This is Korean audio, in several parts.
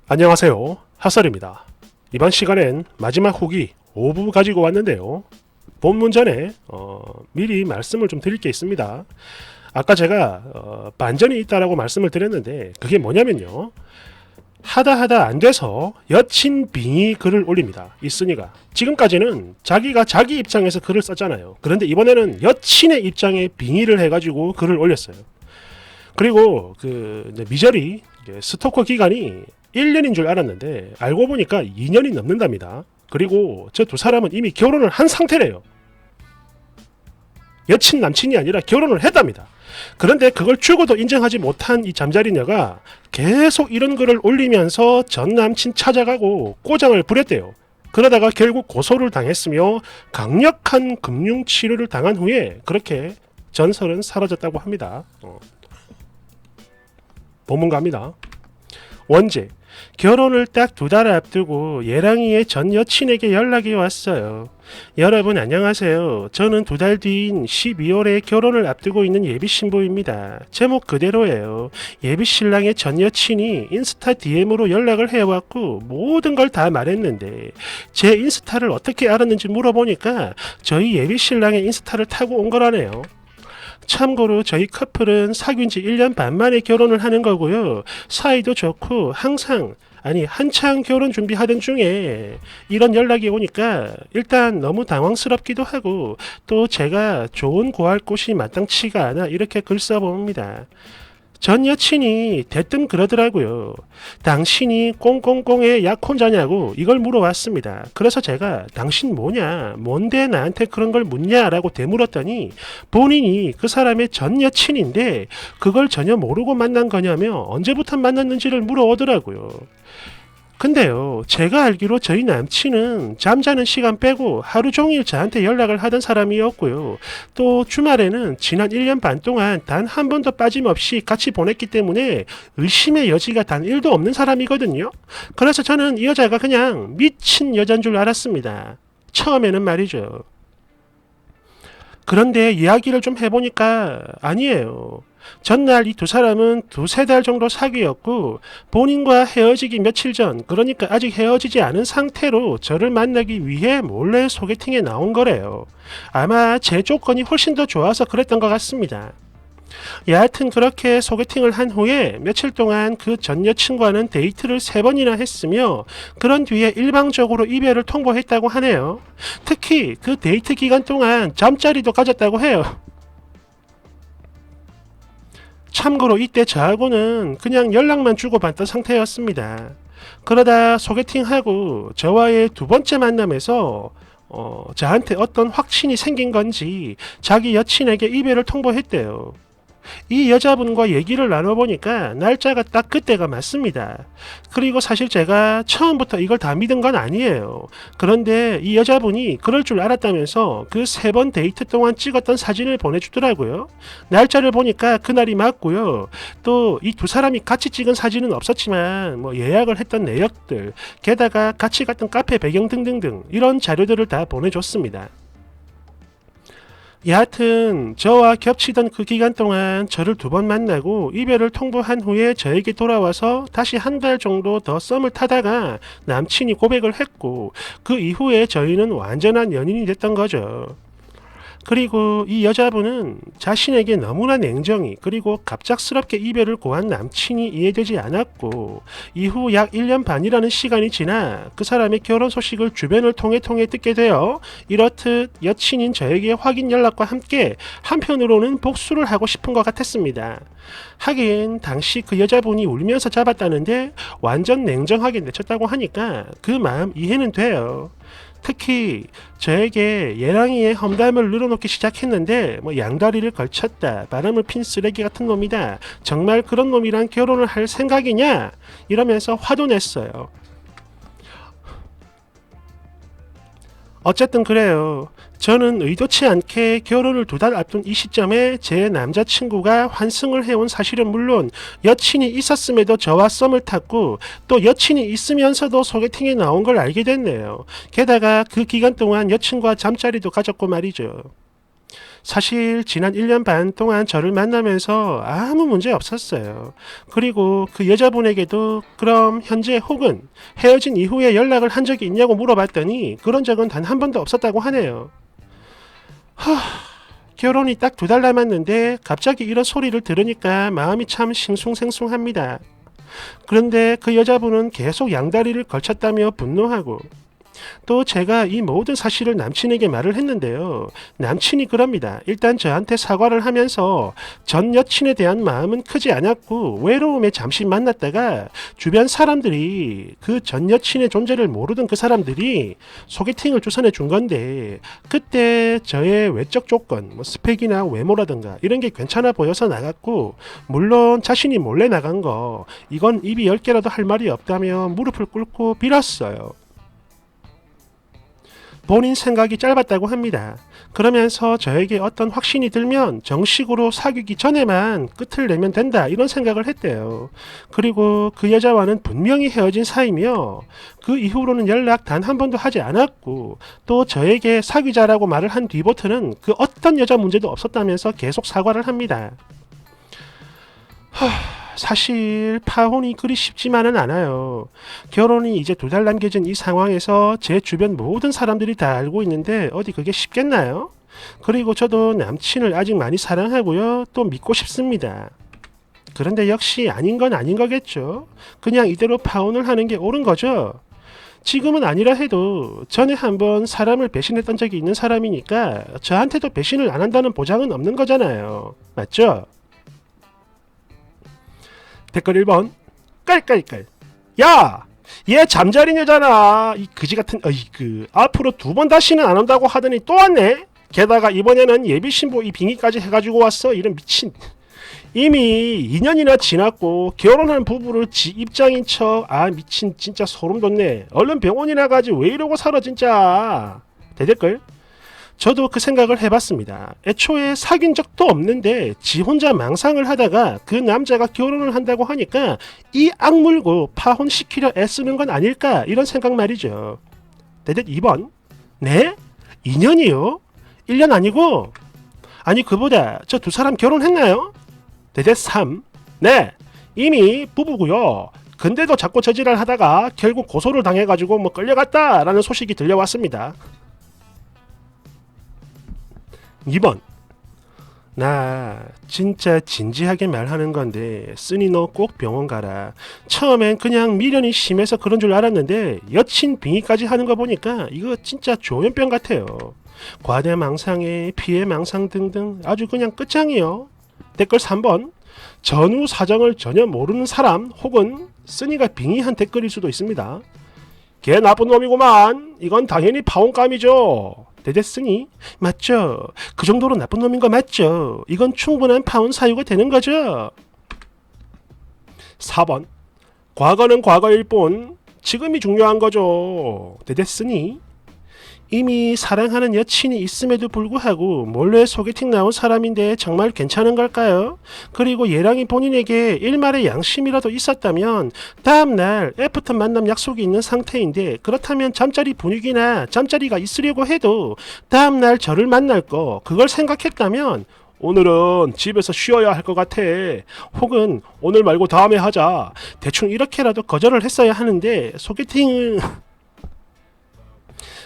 안녕하세요, 핫설입니다. 이번 시간엔 마지막 후기 5부 가지고 왔는데요. 본문 전에 미리 말씀을 좀 드릴 게 있습니다. 아까 제가 반전이 있다라고 말씀을 드렸는데 그게 뭐냐면요, 하다 안 돼서 여친 빙의 글을 올립니다. 이순이가 지금까지는 자기가 자기 입장에서 글을 썼잖아요. 그런데 이번에는 여친의 입장에 빙의를 해가지고 글을 올렸어요. 그리고 그 미저리 스토커 기간이 1년인 줄 알았는데 알고 보니까 2년이 넘는답니다. 그리고 저 두 사람은 이미 결혼을 한 상태래요. 여친 남친이 아니라 결혼을 했답니다. 그런데 그걸 죽어도 인정하지 못한 이 잠자리녀가 계속 이런 글을 올리면서 전 남친 찾아가고 꼬장을 부렸대요. 그러다가 결국 고소를 당했으며 강력한 금융치료를 당한 후에 그렇게 전설은 사라졌다고 합니다. 본문 갑니다. 원제, 결혼을 딱 2달 앞두고 예랑이의 전 여친에게 연락이 왔어요. 여러분 안녕하세요. 저는 2달 뒤인 12월에 결혼을 앞두고 있는 예비신부입니다. 제목 그대로예요. 예비신랑의 전 여친이 인스타 DM으로 연락을 해왔고 모든 걸 다 말했는데 제 인스타를 어떻게 알았는지 물어보니까 저희 예비신랑의 인스타를 타고 온 거라네요. 참고로 저희 커플은 사귄 지 1년 반 만에 결혼을 하는 거고요. 사이도 좋고 한창 결혼 준비하던 중에 이런 연락이 오니까 일단 너무 당황스럽기도 하고 또 제가 좋은 고할 곳이 마땅치가 않아 이렇게 글 써봅니다. 전 여친이 대뜸 그러더라고요. 당신이 꽁꽁꽁의 약혼자냐고 이걸 물어왔습니다. 그래서 제가 당신 뭐냐, 뭔데 나한테 그런 걸 묻냐라고 되물었더니 본인이 그 사람의 전 여친인데 그걸 전혀 모르고 만난 거냐며 언제부터 만났는지를 물어오더라고요. 근데요, 제가 알기로 저희 남친은 잠자는 시간 빼고 하루 종일 저한테 연락을 하던 사람이었고요. 또 주말에는 지난 1년 반 동안 단 한 번도 빠짐없이 같이 보냈기 때문에 의심의 여지가 단 1도 없는 사람이거든요. 그래서 저는 이 여자가 그냥 미친 여잔 줄 알았습니다. 처음에는 말이죠. 그런데 이야기를 좀 해보니까 아니에요. 전날 이 두 사람은 2-3달 정도 사귀었고 본인과 헤어지기 며칠 전, 그러니까 아직 헤어지지 않은 상태로 저를 만나기 위해 몰래 소개팅에 나온 거래요. 아마 제 조건이 훨씬 더 좋아서 그랬던 것 같습니다. 여하튼 그렇게 소개팅을 한 후에 며칠 동안 그 전 여친과는 데이트를 3번이나 했으며 그런 뒤에 일방적으로 이별을 통보했다고 하네요. 특히 그 데이트 기간 동안 잠자리도 가졌다고 해요. 참고로 이때 저하고는 그냥 연락만 주고받던 상태였습니다. 그러다 소개팅하고 저와의 2번째 만남에서 저한테 어떤 확신이 생긴 건지 자기 여친에게 이별을 통보했대요. 이 여자분과 얘기를 나눠보니까 날짜가 딱 그때가 맞습니다. 그리고 사실 제가 처음부터 이걸 다 믿은 건 아니에요. 그런데 이 여자분이 그럴 줄 알았다면서 그 3번 데이트 동안 찍었던 사진을 보내주더라고요. 날짜를 보니까 그날이 맞고요. 또 이 두 사람이 같이 찍은 사진은 없었지만 예약을 했던 내역들, 게다가 같이 갔던 카페 배경 등등등 이런 자료들을 다 보내줬습니다. 여하튼 저와 겹치던 그 기간 동안 저를 2번 만나고 이별을 통보한 후에 저에게 돌아와서 다시 1달 정도 더 썸을 타다가 남친이 고백을 했고 그 이후에 저희는 완전한 연인이 됐던 거죠. 그리고 이 여자분은 자신에게 너무나 냉정히 그리고 갑작스럽게 이별을 고한 남친이 이해되지 않았고 이후 약 1년 반이라는 시간이 지나 그 사람의 결혼 소식을 주변을 통해 듣게 되어 이렇듯 여친인 저에게 확인 연락과 함께 한편으로는 복수를 하고 싶은 것 같았습니다. 하긴 당시 그 여자분이 울면서 잡았다는데 완전 냉정하게 내쳤다고 하니까 그 마음 이해는 돼요. 특히 저에게 예랑이의 험담을 늘어놓기 시작했는데 양다리를 걸쳤다, 바람을 핀 쓰레기 같은 놈이다, 정말 그런 놈이랑 결혼을 할 생각이냐 이러면서 화도 냈어요. 어쨌든 그래요. 저는 의도치 않게 결혼을 2달 앞둔 이 시점에 제 남자친구가 환승을 해온 사실은 물론 여친이 있었음에도 저와 썸을 탔고 또 여친이 있으면서도 소개팅에 나온 걸 알게 됐네요. 게다가 그 기간 동안 여친과 잠자리도 가졌고 말이죠. 사실 지난 1년 반 동안 저를 만나면서 아무 문제 없었어요. 그리고 그 여자분에게도 그럼 현재 혹은 헤어진 이후에 연락을 한 적이 있냐고 물어봤더니 그런 적은 단 한 번도 없었다고 하네요. 결혼이 딱 2달 남았는데 갑자기 이런 소리를 들으니까 마음이 참 싱숭생숭합니다. 그런데 그 여자분은 계속 양다리를 걸쳤다며 분노하고 또 제가 이 모든 사실을 남친에게 말을 했는데요. 남친이 그럽니다. 일단 저한테 사과를 하면서 전 여친에 대한 마음은 크지 않았고 외로움에 잠시 만났다가 주변 사람들이 그 전 여친의 존재를 모르던 그 사람들이 소개팅을 주선해 준 건데 그때 저의 외적 조건, 스펙이나 외모라든가 이런 게 괜찮아 보여서 나갔고 물론 자신이 몰래 나간 거 이건 입이 10개라도 할 말이 없다며 무릎을 꿇고 빌었어요. 본인 생각이 짧았다고 합니다. 그러면서 저에게 어떤 확신이 들면 정식으로 사귀기 전에만 끝을 내면 된다 이런 생각을 했대요. 그리고 그 여자와는 분명히 헤어진 사이며 그 이후로는 연락 단 한 번도 하지 않았고 또 저에게 사귀자라고 말을 한 뒤부터는 그 어떤 여자 문제도 없었다면서 계속 사과를 합니다. 사실 파혼이 그리 쉽지만은 않아요. 결혼이 이제 2달 남겨진 이 상황에서 제 주변 모든 사람들이 다 알고 있는데 어디 그게 쉽겠나요? 그리고 저도 남친을 아직 많이 사랑하고요. 또 믿고 싶습니다. 그런데 역시 아닌 건 아닌 거겠죠. 그냥 이대로 파혼을 하는 게 옳은 거죠. 지금은 아니라 해도 전에 한번 사람을 배신했던 적이 있는 사람이니까 저한테도 배신을 안 한다는 보장은 없는 거잖아요. 맞죠? 댓글 1번 깔깔깔 야! 얘 잠자린 여자나 이 그지같은 앞으로 2번 다시는 안 온다고 하더니 또 왔네? 게다가 이번에는 예비신부 이 빙의까지 해가지고 왔어. 이런 미친. 이미 2년이나 지났고 결혼한 부부를 지 입장인 척 미친 진짜 소름 돋네. 얼른 병원이나 가지 왜 이러고 살아 진짜. 대댓글 저도 그 생각을 해봤습니다. 애초에 사귄 적도 없는데 지 혼자 망상을 하다가 그 남자가 결혼을 한다고 하니까 이 악물고 파혼시키려 애쓰는 건 아닐까 이런 생각 말이죠. 대댓 2번 네? 2년이요? 1년 아니고? 아니 그보다 저 2사람 결혼했나요? 대댓 3 네 이미 부부고요. 근데도 자꾸 저지랄 하다가 결국 고소를 당해가지고 끌려갔다라는 소식이 들려왔습니다. 2번 나 진짜 진지하게 말하는 건데 쓰니 너 꼭 병원 가라. 처음엔 그냥 미련이 심해서 그런 줄 알았는데 여친 빙의까지 하는 거 보니까 이거 진짜 조현병 같아요. 과대망상에 피해망상 등등 아주 그냥 끝장이요. 댓글 3번 전후 사정을 전혀 모르는 사람 혹은 쓰니가 빙의한 댓글일 수도 있습니다. 걔 나쁜 놈이구만. 이건 당연히 파혼감이죠. 대댓쓰니 맞죠? 그 정도로 나쁜 놈인 거 맞죠? 이건 충분한 파혼 사유가 되는 거죠. 4번 과거는 과거일 뿐 지금이 중요한 거죠. 대댓쓰니 이미 사랑하는 여친이 있음에도 불구하고 몰래 소개팅 나온 사람인데 정말 괜찮은 걸까요? 그리고 얘랑이 본인에게 일말의 양심이라도 있었다면 다음날 애프터 만남 약속이 있는 상태인데 그렇다면 잠자리 분위기나 잠자리가 있으려고 해도 다음날 저를 만날 거 그걸 생각했다면 오늘은 집에서 쉬어야 할 것 같아. 혹은 오늘 말고 다음에 하자. 대충 이렇게라도 거절을 했어야 하는데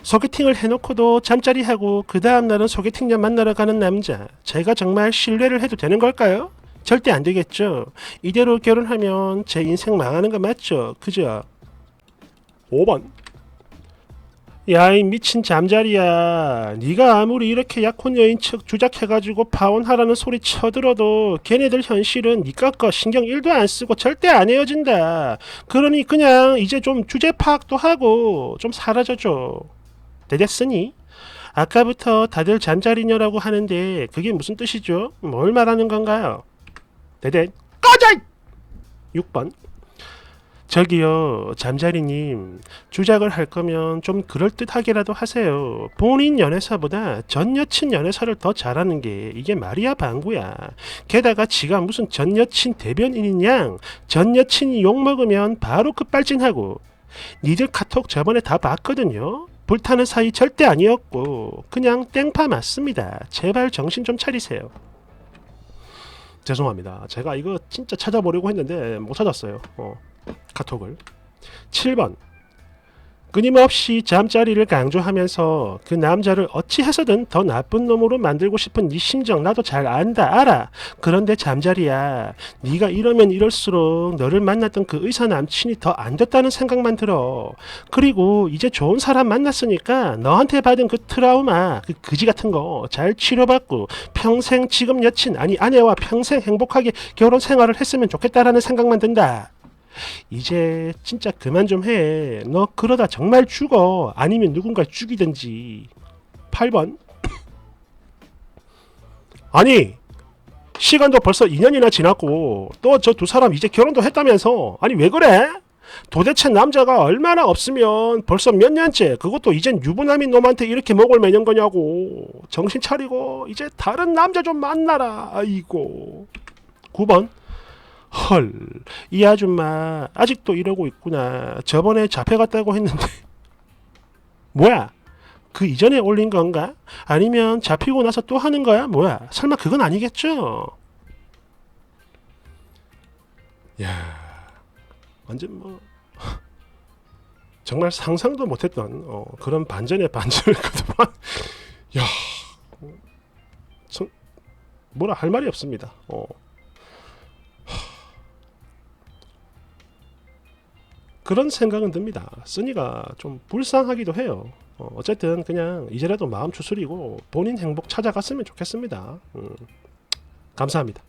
소개팅을 해놓고도 잠자리하고 그 다음날은 소개팅녀 만나러 가는 남자. 제가 정말 신뢰를 해도 되는 걸까요? 절대 안 되겠죠. 이대로 결혼하면 제 인생 망하는 거 맞죠? 그죠? 5번 야 이 미친 잠자리야. 네가 아무리 이렇게 약혼 여인 척 주작해가지고 파혼하라는 소리 쳐들어도 걔네들 현실은 니까 거 신경 1도 안 쓰고 절대 안 헤어진다. 그러니 그냥 이제 좀 주제 파악도 하고 좀 사라져줘. 대댓쓰니 아까부터 다들 잠자리녀라고 하는데 그게 무슨 뜻이죠? 뭘 말하는 건가요? 대댓 꺼져! 6번 저기요 잠자리님 주작을 할 거면 좀 그럴듯하게라도 하세요. 본인 연애사보다 전 여친 연애사를 더 잘하는 게 이게 말이야 방구야. 게다가 지가 무슨 전 여친 대변인인 양 전 여친이 욕먹으면 바로 급발진하고 니들 카톡 저번에 다 봤거든요. 불타는 사이 절대 아니었고 그냥 땡파 맞습니다. 제발 정신 좀 차리세요. 죄송합니다. 제가 이거 진짜 찾아보려고 했는데 못 찾았어요. 카톡을. 7번. 끊임없이 잠자리를 강조하면서 그 남자를 어찌해서든 더 나쁜 놈으로 만들고 싶은 네 심정 나도 잘 알아. 그런데 잠자리야, 네가 이러면 이럴수록 너를 만났던 그 의사 남친이 더 안 됐다는 생각만 들어. 그리고 이제 좋은 사람 만났으니까 너한테 받은 그 트라우마, 그 그지 같은 거 잘 치료받고 평생 지금 여친 아니 아내와 평생 행복하게 결혼 생활을 했으면 좋겠다라는 생각만 든다. 이제 진짜 그만 좀 해. 너 그러다 정말 죽어. 아니면 누군가 죽이든지. 8번. 아니, 시간도 벌써 2년이나 지났고 또 저 두 사람 이제 결혼도 했다면서. 아니 왜 그래? 도대체 남자가 얼마나 없으면 벌써 몇 년째, 그것도 이젠 유부남인 놈한테 이렇게 목을 매는 거냐고. 정신 차리고 이제 다른 남자 좀 만나라. 아이고. 9번. 헐, 이 아줌마 아직도 이러고 있구나. 저번에 잡혀갔다고 했는데 뭐야? 그 이전에 올린 건가? 아니면 잡히고 나서 또 하는 거야? 뭐야? 설마 그건 아니겠죠? 야, 완전 뭐 정말 상상도 못했던 그런 반전의 반전을 그동안 야, 뭐라 할 말이 없습니다. 그런 생각은 듭니다. 써니가 좀 불쌍하기도 해요. 어쨌든 그냥 이제라도 마음 추스리고 본인 행복 찾아갔으면 좋겠습니다. 감사합니다.